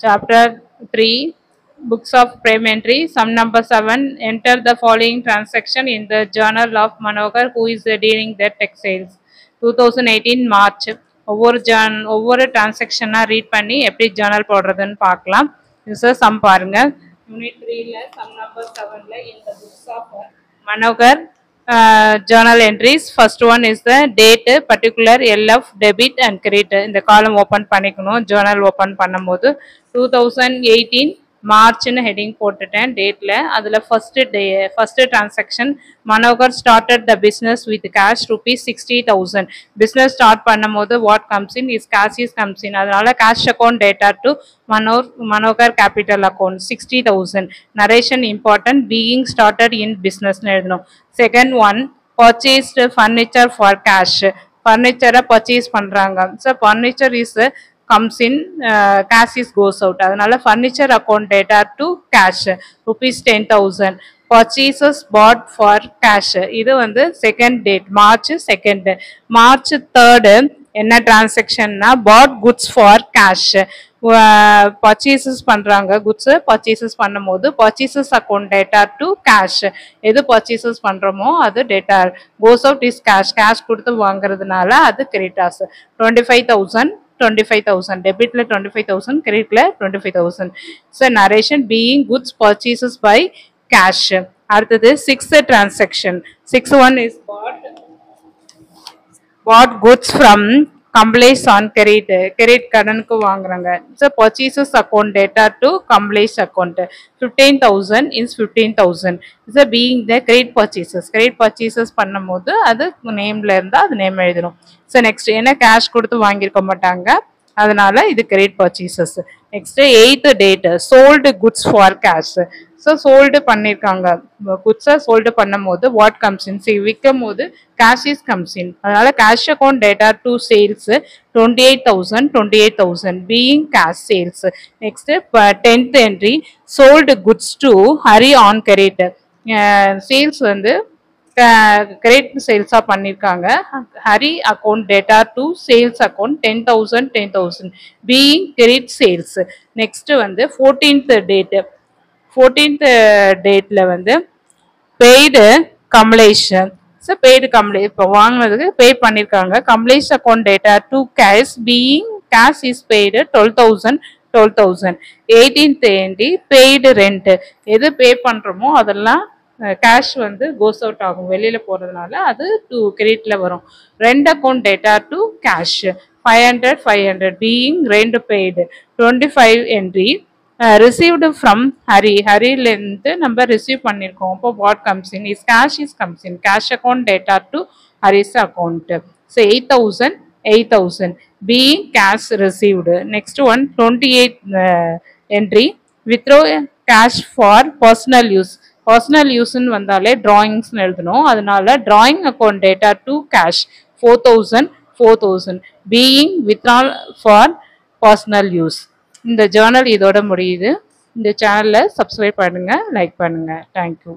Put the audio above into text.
Chapter 3 Books of Frame Entry. Sum number 7. Enter the following transaction in the journal of Manohar, who is dealing the textiles. 2018 March. ஒவ்வொரு டிரான்சாக்ஷனாக read பண்ணி எப்படி Journal போடுறதுன்னு பார்க்கலாம். இது sum பாருங்க. Unit 3ல sum number 7ல இந்த books of Manohar journal entries. First one is the date, particular LF, debit and credit. இந்த காலம் ஓபன் பண்ணிக்கணும். journal ஓபன் பண்ணும்போது 2018 மார்ச்னு ஹெட்டிங் போட்டுட்டேன் டேட்ல. அதுல first transaction Manohar started the business with cash rupees 60,000. business start பண்ணும்போது what comes in is cash is comes in. அதனால cash account data to Manohar capital account 60,000. narration important, being started in business னு எழுதணும். Second one, purchased furniture for cash. furniture purchase பண்றாங்க. so furniture is comes in, cash is goes out. அதனால furniture account data to cash rupees 10,000. purchases bought for cash. இது வந்து second date March 2nd. March 3rd என்ன டிரான்சாக்ஷன்னா bought goods for cash. Purchases பண்றாங்க. Goods purchases பண்ணும்போது purchases account டேட்டா to cash. எது purchases பண்றோமோ அது that goes out is cash. Cash கொடுத்து வாங்குறதுனால அது கிரெடிட்டாஸ். 25,000 டெபிட்ல 25,000, கிரெடிட்ல 25,000. So narration being goods purchases by cash. அடுத்தது 6th transaction. 6th one is bought goods from Kamlesh on credit கடனுக்கு வாங்குறாங்க. so purchases account data to Kamlesh account 15,000 is 15,000. so being the credit purchases பண்ணும்போது அது நேம்ல இருந்தா அது name எழுதணும். so next என்ன கேஷ் கொடுத்து வாங்கியிருக்க மாட்டாங்க, அதனால இது credit purchases. next 8th date sold goods for cash. so sold பண்ணிருக்காங்க. goods sold பண்ணும்போது what comes in, see விற்கும் போது cash is comes in. அதனால cash account data to sales 28,000 being cash sales. next 10th entry sold goods to Hari on credit. sales வந்து credit sales பண்ணிருக்காங்க. Hari account data to sales account 10,000 being credit sales. next வந்து 14th dateல வந்து paid Kamlesh. so paid Kamlesh இப்போ வாங்குனதுக்கு பே பண்ணிருக்காங்க. Kamlesh account data to cash being cash is paid 12,000. 18th entry paid rent. எது பே பண்றோமோ அதெல்லாம் cash வந்து goes out ஆகும், வெளியில போறதுனால அது டு கிரெடிட்ல வரும். ரெண்ட் அக்கௌண்ட் டேட்டா to cash 500 being rent paid. 25 entry received from ஹரில இருந்து நம்ம ரிசீவ் பண்ணிருக்கோம். அப்போ what comes in is cash is comes in. Cash account டேட்டா to Hari's account. So 8,000 being cash received. next one 28 entry withdraw cash for personal use. personal use ன்னு வந்தாலே drawings எழுதணும். அதனால drawing account data to cash 4,000 being withdrawn for personal use. இந்த Journal இதோட முடியுது. இந்த சேனலை சப்ஸ்கிரைப் பண்ணுங்க, லைக் பண்ணுங்க. தேங்க்யூ.